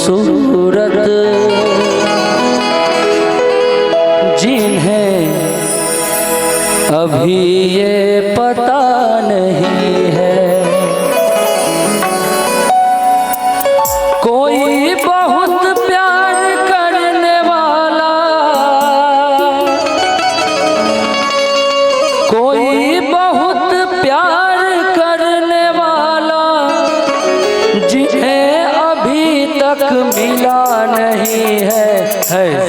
खूबसूरत जिन्हें अभी ये पता नहीं है। कोई बहुत प्यार करने वाला, कोई बहुत प्यार करने वाला जिन्हें अभी तक मिला नहीं है।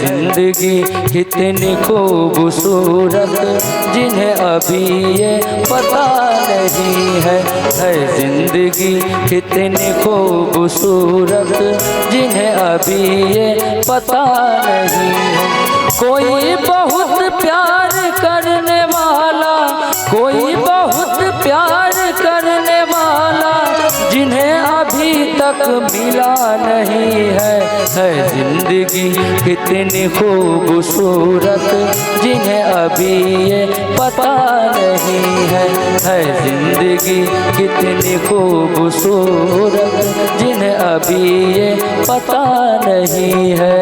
जिंदगी कितनी खूबसूरत जिन्हें अभी ये पता नहीं है। जिंदगी कितनी खूबसूरत जिन्हें अभी ये पता नहीं है। कोई बहुत प्यार करने वाला, कोई बहुत प्यार करने वाला जिन्हें अभी तक मिला नहीं है। जिंदगी कितनी खूबसूरत जिन्हें अभी ये पता नहीं है। जिंदगी कितनी खूबसूरत जिन्हें अभी ये पता नहीं है।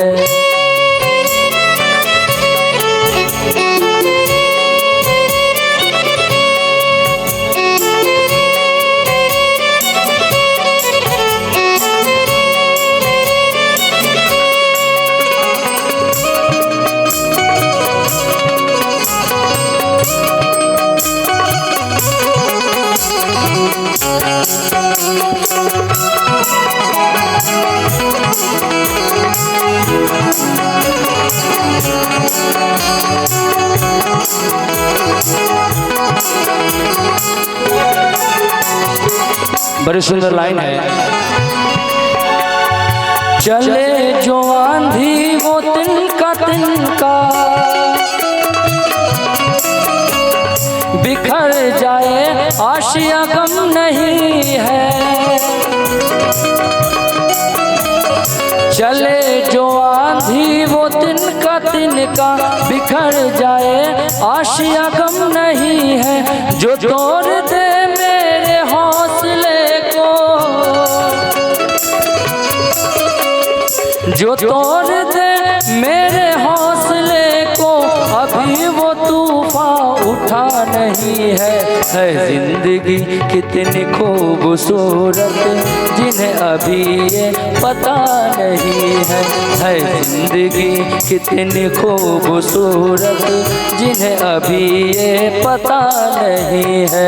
बड़ी सुंदर लाइन है। चले जो आंधी वो तिनका तिनका बिखर जाए आशिया गम नहीं है। चले जो आंधी वो तिनका तिनका बिखर जाए आशिया गम नहीं है। जो तोड़ दे मेरे हौसले को, जो तोड़ दे मेरे हौसले को अभी वो तूफान उठा नहीं है। जिंदगी कितनी खूबसूरत जिन्हें अभी ये पता नहीं है। जिंदगी कितनी खूबसूरत जिन्हें अभी ये पता नहीं है।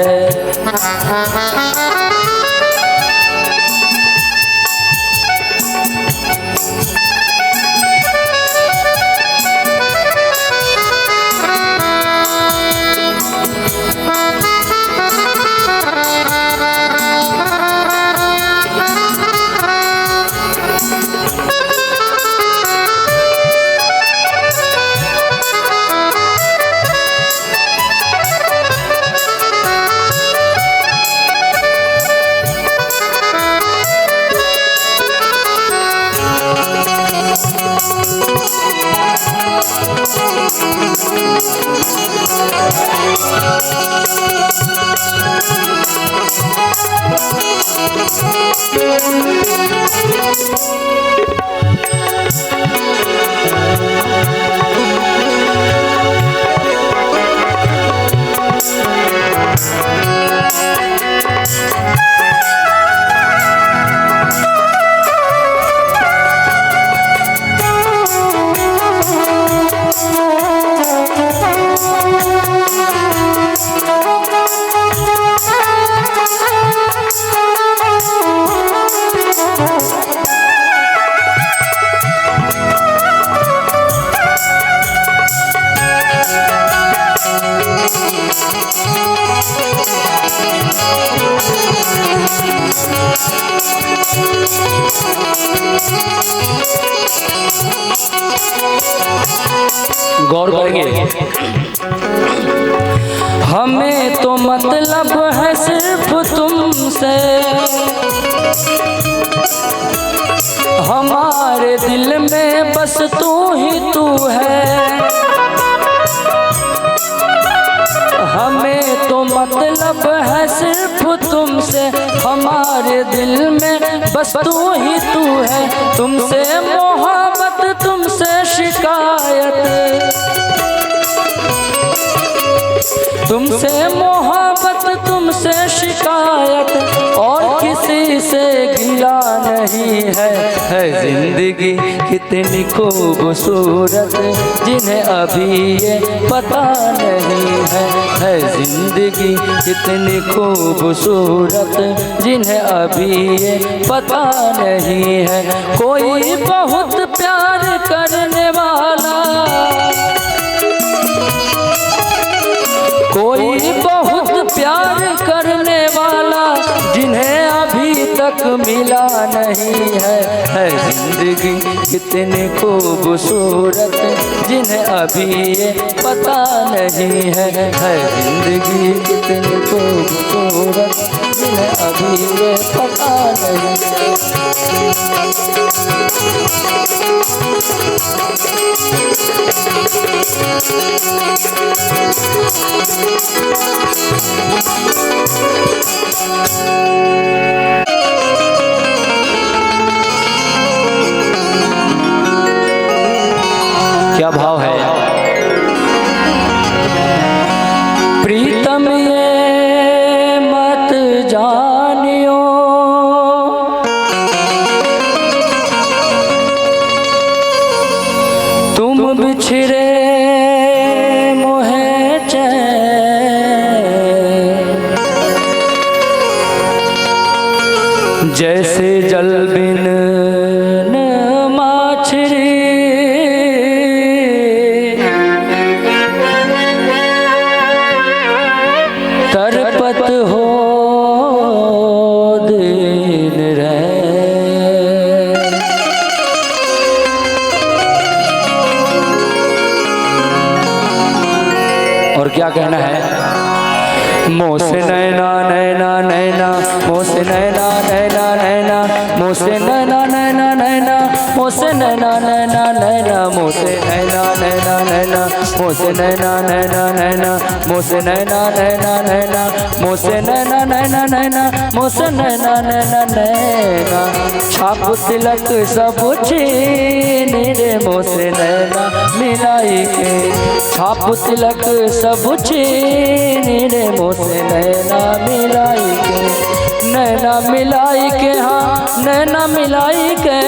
गौर करेंगे। हमें तो मतलब है सिर्फ तुमसे, हमारे दिल में बस तू ही तू है। हमें तो मतलब है सिर्फ तुमसे, हमारे दिल में बस तू ही तू है। तुमसे मोहब्बत तुमसे शिकायत, तुमसे मोहब्बत तुमसे शिकायत, और किसी से गिला नहीं है जिंदगी कितनी खूबसूरत जिन्हें अभी ये पता नहीं है जिंदगी कितनी खूबसूरत जिन्हें अभी ये पता नहीं है। कोई बहुत प्यार करने वाला, कोई बहुत प्यार करने वाला जिन्हें अभी तक मिला नहीं है जिंदगी कितनी खूबसूरत जिन्हें अभी ये पता नहीं है जिंदगी कितनी खूबसूरत जिन्हें अभी ये पता नहीं क्या भाव है। प्रीतम ये मत जानियो, तुम बिछड़े मोहे चैन, जैसे जल बिन माछरी तरपत हो दिन रैन। और क्या कहना है। मोसे नैना नैना नैना, मोसे नैना नैना नैना, मोसे नैना नैना नैना, मोसे नैना नैना नैना, मोसे नैना नैना नैना, मोसे नैना नैना नैना, मोसे नैना नैना नैना, मोसे नैना नैना नैना, मोसे नैना नैना नैना। छाप तिलक सब छीन रे मोसे नैना मिलाई के, छाप तिलक सब छीन रे मोसे नैना मिलाई के, नैना मिलाई के हाँ नैना मिलाई के,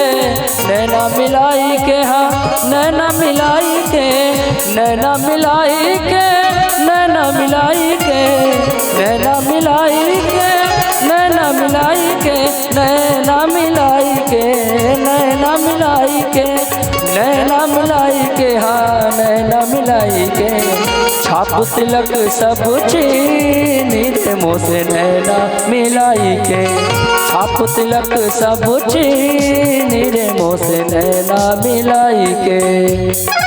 नैना मिलाई के हाँ नैना मिलाई के, नैना मिलाई के, नैना मिलाई के, नैना मिलाई के, नैना मिलाई के, नैना मिलाई के, नैना मिलाई के, नैना मिलाई के हाँ नैना मिलाई के। छाप तिलक सब छीन रे मोसे नैना मिलाई के, छाप तिलक सब छीन रे मोसे नैना मिलाई के।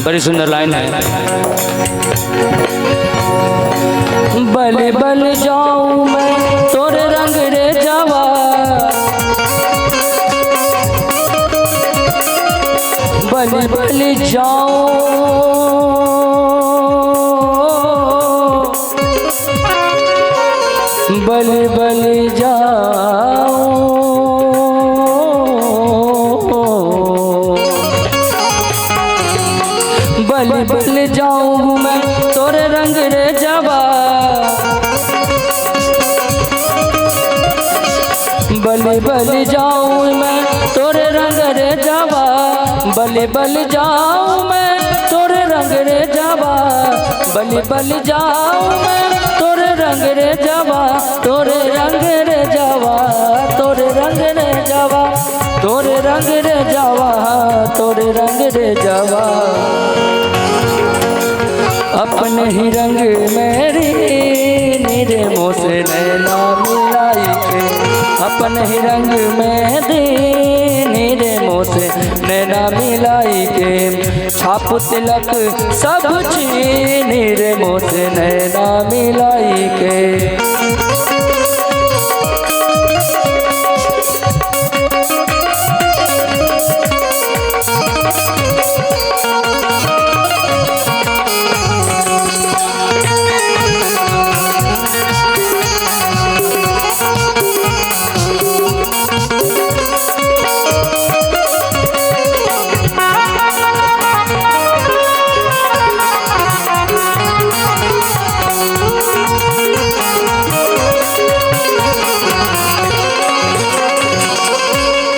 बड़ी सुंदर लाइन है। बल बल जाऊं मैं तोरे रंग रे जावा, बल बल जाऊं, बल बल जाऊं, बल बल जाऊं मैं तोरे रंग रे जावा, बल बल जाऊं मैं तोरे रंग रे जावा, बल बल जाऊं मैं तोरे रंग रे जावा, बल बल जाऊं मैं तोरे रंग रे जावा, तोरे रंग रे जावा, तोरे रंग रे जावा, तोरे रंग रे जावा, तोरे रंग रे जावा। अपने ही रंग मेरी नीरे मोह से नैना मिलाई के, अपने ही रंग में दे नीरे मोह से नैना मिलाई के, छाप तिलक सब चीज नीरे मोह से नैना मिलाई के।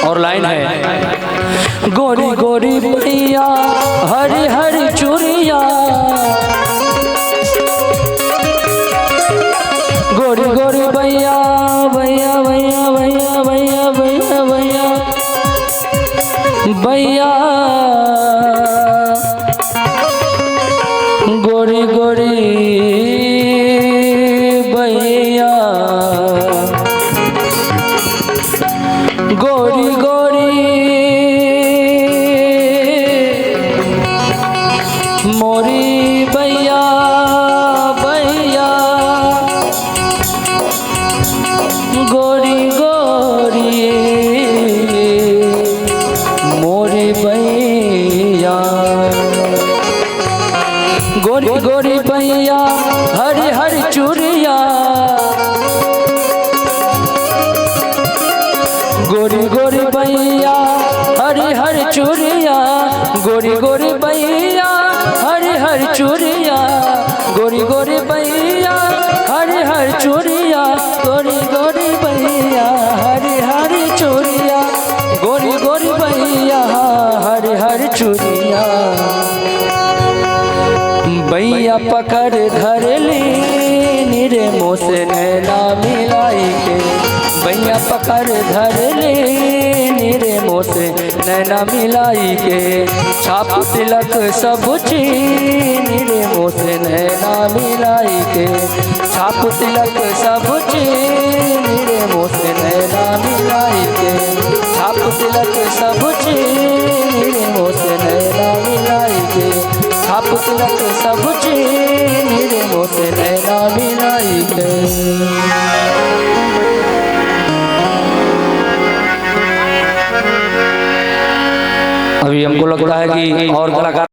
और लाइन है, गोरी गोरी बैया हरी हरी चूड़िया, गोरी गोरी बैया भैया भैया भैया भैया भैया भैया भैया, गोरी गोरी भैया, गोरी गोरी मोरी भैया भैया, गोरी गोरी मोरी भैया, गोरी गोरी भैया हरी हरी चूड़िया, गोरी गोरी भैया हरी हरी चूड़िया, गोरी गोरी भैया हरी हरी चूड़िया, गोरी गोरी भैया हरी हरी चूड़िया, गोरी गोरी भैया हरी हरी चूड़िया, गोरी गोरी भैया हरी हरी चूड़िया, भैया पकड़ धर ली नीरे मोह से नैना मिलाई के, भैया पकड़ धर ले नीरे मोह से नैना मिलाई के, छाप तिलक सब चीज नीरे मोह से नैना मिलाई के, छाप तिलक सब चीज नीरे मोह से नैना मिलाई के, छाप तिलक सब चीज नीरे मोह से नैना मिलाई के, छाप तिलक सब चीज नीरे मोह से नैना मिलाई के। अभी हमको लगता है कि और कलाकार